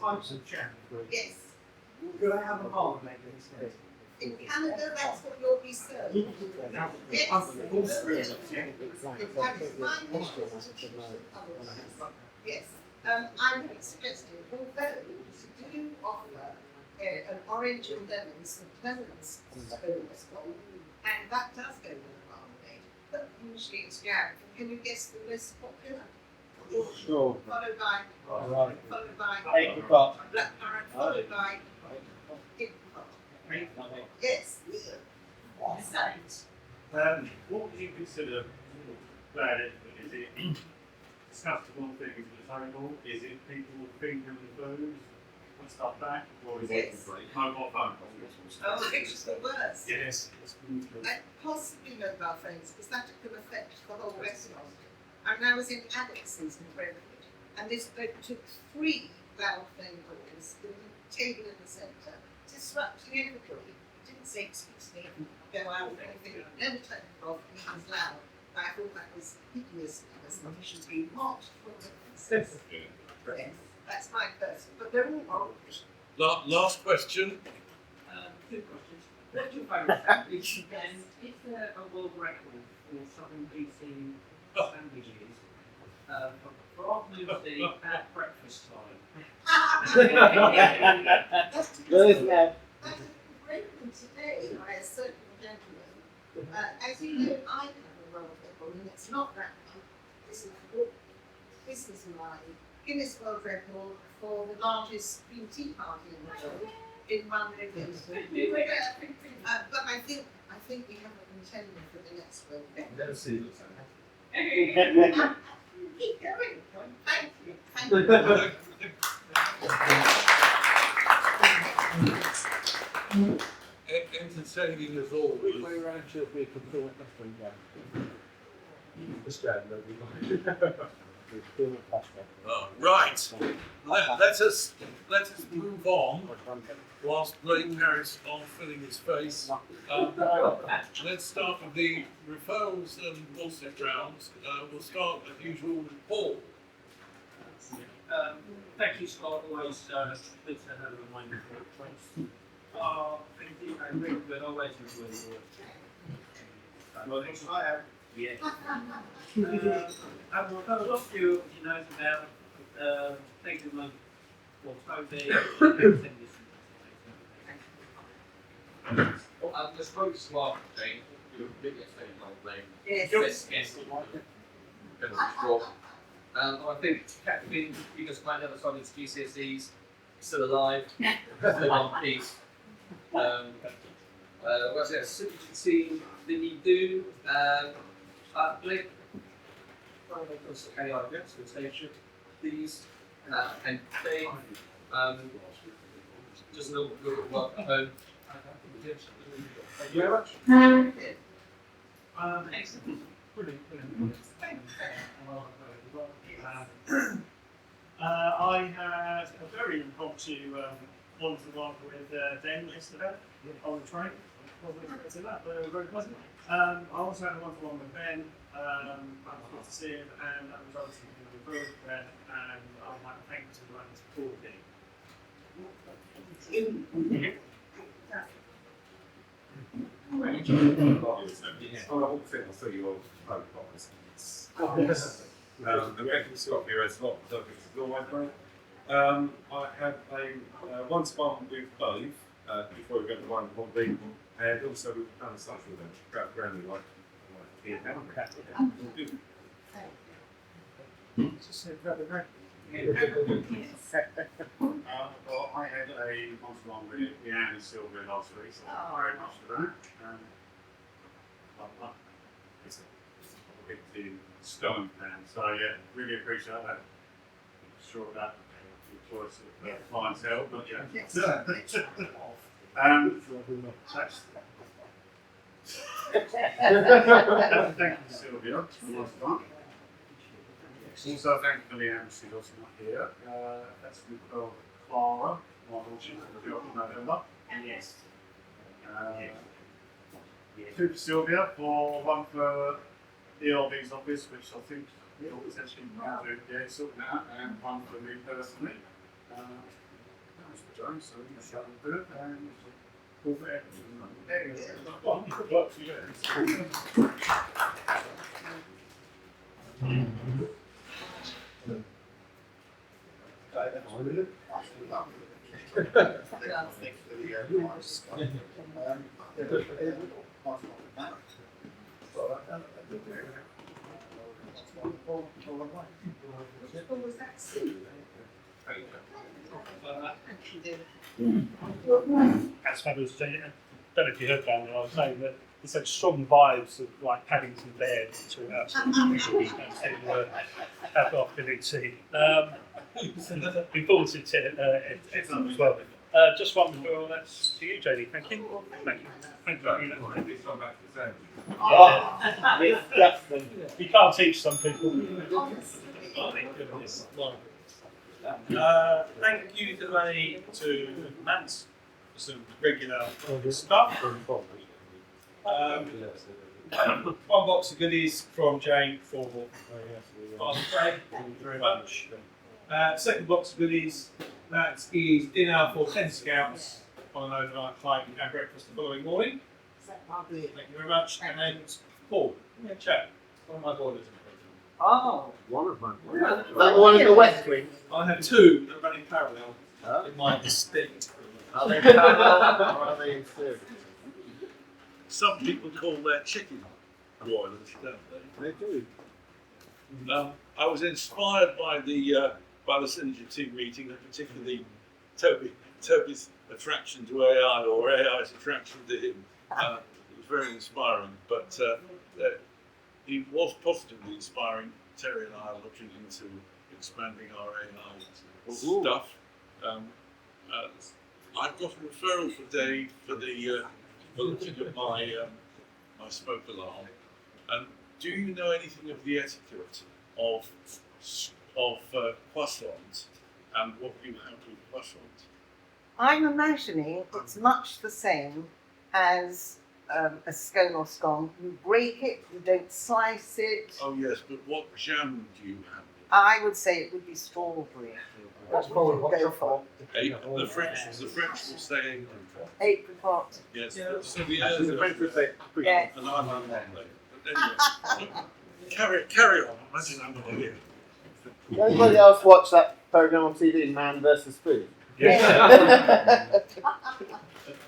I'm some chairman. Yes. Could I have a bowl maybe instead? In Canada, that's what you'll be served. Yes. Yes. I'm suggesting, although you do offer an orange and lemon supplements, and that does go with the marmalade, but usually it's jam. Can you guess the less popular? Sure. Followed by, Right. followed by Apricot. black currant, followed by apricot. Yes. What would you consider bad etiquette? Is it disgustable things at the table? Is it people fingering the food, put stuff back, or is it mobile phone calls? Oh, it's the worst. Yes. And possibly mobile phones, because that could affect the whole restaurant. And I was in Alex's in Brentwood, and this bloke took 3 loud phone calls, the table in the centre, disrupting everybody. Didn't say, excuse me, go out or anything, never turned it off, and he was loud. I thought that was hideous, because he should be mocked for the Yes, that's my person, but they're all orange. Last question. Two questions. What's your favourite sandwich? And is there a world record for southern beating sandwiches for afternoon tea at breakfast time? Good, yeah. That is great today by a certain gentleman. As you know, I have a world record, and it's not that one. This is my Guinness World Record for the largest green tea party in the world in one event. But I think we have a contender for the next world record. Never seen it. Keep going. Thank you. Thank you. Entertaining as always. Right. Let us move on whilst Blake carries on filling his face. Let's start with the referrals and bullshit rounds. We'll start as usual with Paul. Thank you, Scott. Always good to have a reminder for points. Thank you. I'm really good. Always enjoy the work. Well, I have. Yeah. I've got a lot of you know about thank you, man, for Toby. The spoke smart, Jane. You're big at saying my name. Yes. I think Catherine, you just find out the side of his GCSEs, still alive, still in one piece. What's that? Super team, did he do? Blake, station, please, and Dave, just a little bit of work at home. Thank you very much. Excellent. Brilliant. I had a very impromptu one-to-one with Dan yesterday on the train. Probably expected that, but it was very pleasant. I also had a one-to-one with Ben. I was good to see him, and that resulted in a referral with Ben, and I'd like to thank him for running his call team. I saw you all the record Scott here as well. I had a one-to-one with both before we go to one people, and also we've done stuff with them. Brandon, like Just say grab it, right? Well, I had a one-to-one with Leanne and Sylvia last week, so thank you very much for that. It's a big team stone fan, so yeah, really appreciate that. I'm sure that your choice of clientele, but yeah. That's thank you, Sylvia. Also, thank you, Leanne, she's also not here. That's with Clara, my she's in the job in November. Yes. Two for Sylvia, one for the ERB's office, which I think you'll potentially do, sorting out, and one for me personally. That was for Joe, so we can shut and do it, and all for everything. Good luck to you. That's fabulous, Jane. I don't know if you heard that, but I was saying that there's such strong vibes of like Paddington Bear to have off Billy T. Looking forward to it as well. Just one before that's to you, JD. Thank you. Thank you. Thank you very much. You can't teach some people. Thank you today to Matt for some regular stuff. One box of goodies from Jane for Father's Day. Thank you very much. Second box of goodies, that is dinner for 10 scouts on an overnight flight and breakfast the following morning. Thank you very much. And then Paul, yeah, chat. One of my boilers. Oh, One of them. That one in the West Wing. I have two that are running parallel in my estate. Are they parallel or are they in series? Some people call their chicken boilers, don't they? They do. I was inspired by the Synergy team meeting, and particularly Toby's attraction to AI, or AI's attraction to him. It was very inspiring, but he was positively inspiring. Terry and I are looking into expanding our AI stuff. I've got a referral for Dave for looking at my smoke alarm. Do you know anything of the etiquette of croissants and what you have with croissants? I'm imagining it's much the same as a scone or scone. You break it, you don't slice it. Oh yes, but what jam do you have? I would say it would be strawberry. What would you go for? The French will say Apricot. yes. Yeah. The French will say Yes. and I'm on that. But anyway, carry on. Imagine I'm not here. Did anybody else watch that program on TV, Man vs. Food? Yeah.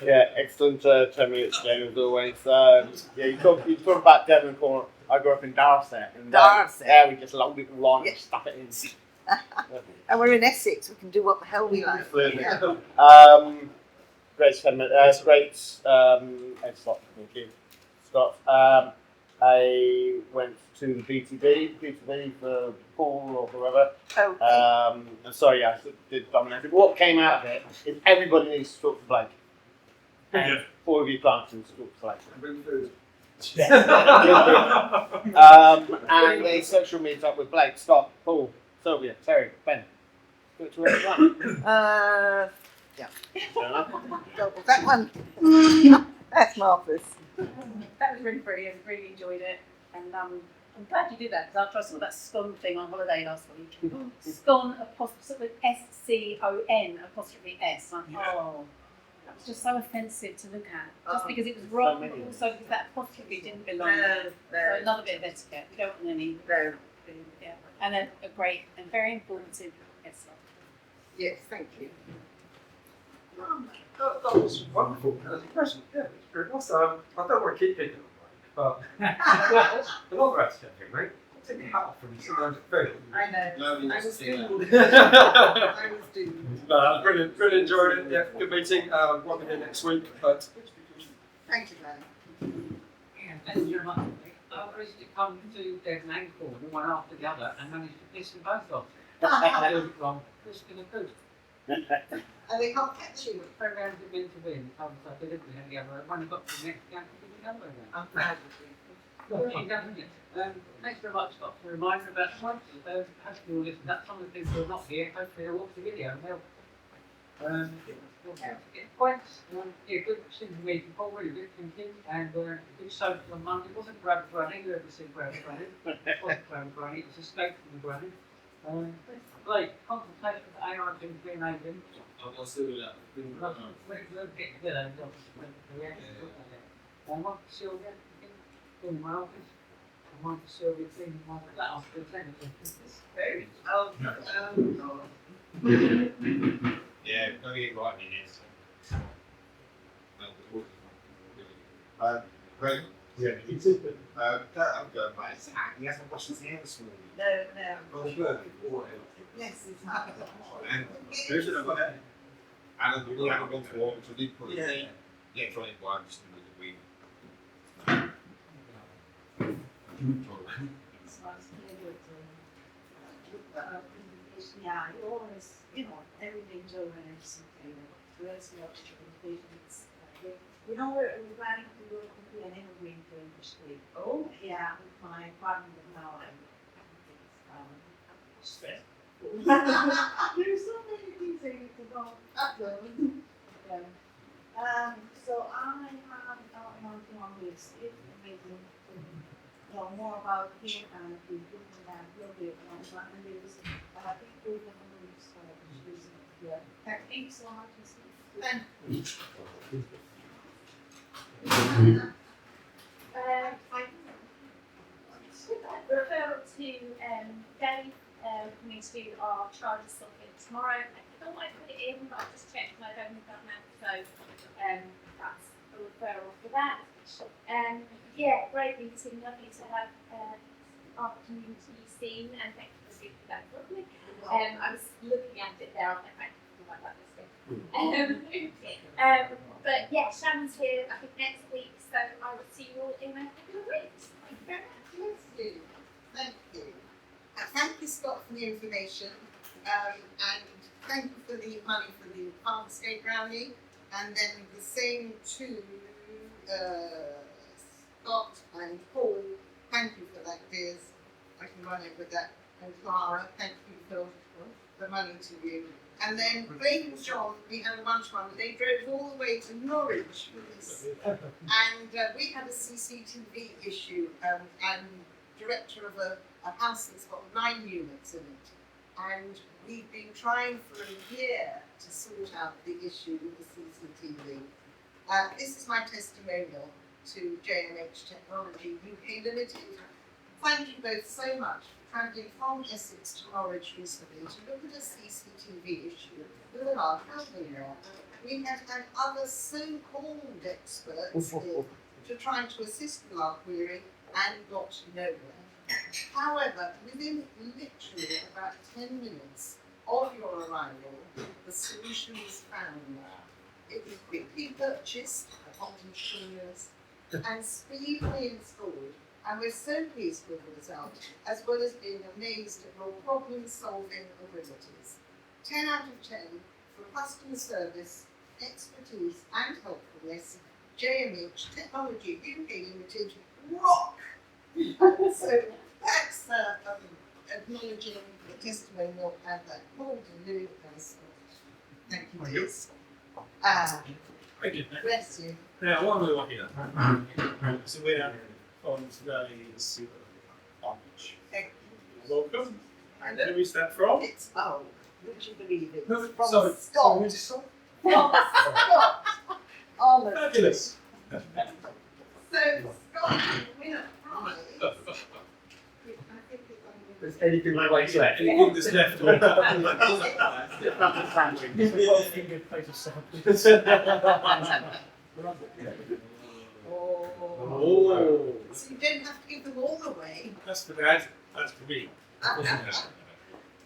Yeah, excellent 10 minutes game as always. Yeah, you talk about Devon Corner. I grew up in Dorset. And Dorset. Yeah, we just long little lawn and stuff it in. And we're in Essex, we can do what the hell we like. Absolutely. Yeah. Great 10 minutes. Great. Scott, thank you, Scott. I went to the BTB for Paul or whoever. Okay. And sorry, yeah, I did dominate it. What came out of it is everybody needs to talk to Blake. And all of you planting to talk to Blake. Bring food. And a social meet up with Blake, Scott, Paul, Sylvia, Terry, Ben. Do it to everyone. Yeah. Fair enough. Double that one. That's marvellous. That was really brilliant. Really enjoyed it, and I'm glad you did that because after I saw that scone thing on holiday last week, scone apostrophe SCON apostrophe S. I'm like, oh, that was just so offensive to look at, just because it was wrong, but also because that apostrophe didn't belong. So another bit of etiquette. We don't want any. No. Yeah, and a great and very informative essay. Yes, thank you. That was wonderful. That was impressive. Yeah, it's very nice. I don't want to keep people on mic, but another etiquette thing, mate. Take your hat off and sit down to food. I know. I was doomed. I was doomed. No, brilliant, enjoyed it. Yeah, good meeting. Won't be here next week, but Thank you, man. Thank you very much. I managed to come to their ankle one after the other and managed to piss them both off. They were wrong. Just gonna good. And they can't catch you. Programs have been to win. I was like, deliberately had the other. When I got to the next game, I did the other again. I'm proud of you. Thanks very much, Scott, for the reminder about the months. Hopefully you'll listen to some of the people who are not here. Hopefully they'll watch the video and they'll get points. Yeah, good season meeting, Paul, really good thinking. And good social on Monday. It wasn't grab running, you ever seen grab running? It wasn't grab running, it was escape from the running. Great, consultation with AI has been amazing. I'll still do that. We'll get together I want to see all the in my office. I want to see all the thing in my class. Very. Yeah, don't get right in here. Great. Yeah, it's I'm going by his hat. He hasn't washed his hair this morning. No. On the bird, water. Yes, it's not. And who should have got that? And we haven't gone for water to leave for it. Yeah, trying to buy just a little wee. Yeah, you always, everything's organized. There's no patients. We're planning to go to an evergreen for industry. Oh? Yeah, with my partner now. Stress. There's so many things I need to know. So I have on this. It's amazing to know more about him and the different and global ones. And there's people who have moved. Yeah. Thanks so much. Referral to Dave for me to do our charge something tomorrow. I thought I put it in, but I just checked and I don't think that now. So that's a referral for that. Yeah, great meeting. Lovely to have our community seen, and thank you for speaking to that for me. I was looking at it there. I was like, thank you for that. But yeah, Shannon's here, I think next week, so I will see you all in a couple of weeks. Thank you very much. Thank you. Thank you, Scott, for the information, and thank you for the money for the Farmscape rally, and then the same to Scott and Paul. Thank you for that, dears. I can run it with that. And Clara, thank you for the money to you. And then Blake and John, we had a lunch one. They drove all the way to Norwich with us. And we had a CCTV issue, and director of a house that's got 9 units in it. And we've been trying for a year to sort out the issue with the CCTV. This is my testimonial to JMH Technology UK Limited. Thank you both so much for travelling from Essex to Norwich recently to look at a CCTV issue with a large building there. We have had other so-called experts here to try to assist with our query and got nowhere. However, within literally about 10 minutes of your arrival, the solution was found. It was quickly purchased by entrepreneurs and speedily installed, and we're so pleased with the result, as well as being amazed at your problem-solving abilities. 10 out of 10 for customer service, expertise and helpfulness. JMH Technology UK Limited rock! So that's acknowledging the testimonial and that Paul Deleu has. Thank you, dears. Thank you. Bless you. Now, what are we here? So we're on today's lunch. Welcome. And who is that from? It's would you believe it? Who- From sorry, Scott. who is it from? From Scott. Honest. Fabulous. So Scott will win a prize. There's anything like left. Anything that's left. Oh. So you don't have to give them all away. That's for Dad. That's for me.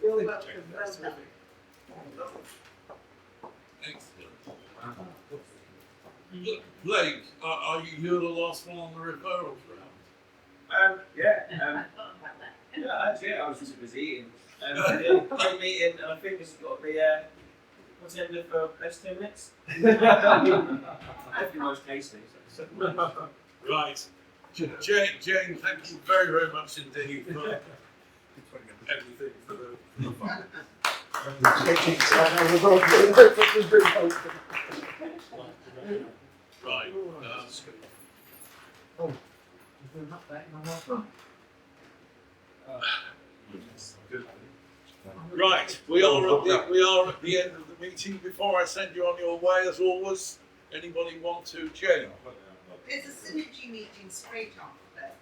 You're welcome. Well done. Excellent. Blake, are you're the last one on the referrals round? Yeah, actually, I was just busy eating. Great meeting, and I think this has got to be, what's the end of for best 10 minutes? Definitely most tasty. So. Right. Jane, thank you very, very much indeed for everything for the fun. Right. Right, we are at the end of the meeting. Before I send you on your way, as always, anybody want to Jane? There's a synergy meeting straight after,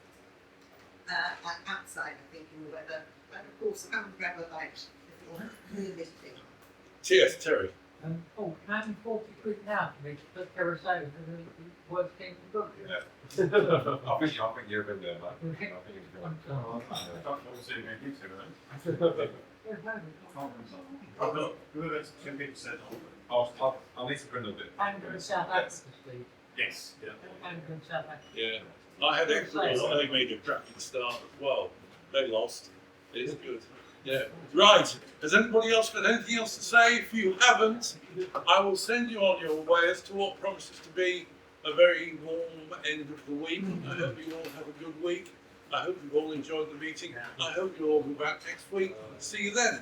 outside, I think, in the weather. And of course, come and grab a bite if you're realistic. Cheers, Terry. Oh, 140 quid now for me to put kerosene and the worst thing to do. I think you've been there, mate. I think it's good. I'll need to print a bit. And the South Africa, Steve. Yes. Yeah. And the South Africa. Yeah. I had Exeter, they made a cracking start as well. They lost. It's good. Yeah. Right. Has anybody else got anything else to say? If you haven't, I will send you on your way as to what promises to be a very warm end of the week. I hope you all have a good week. I hope you've all enjoyed the meeting. I hope you'll all be back next week. See you then.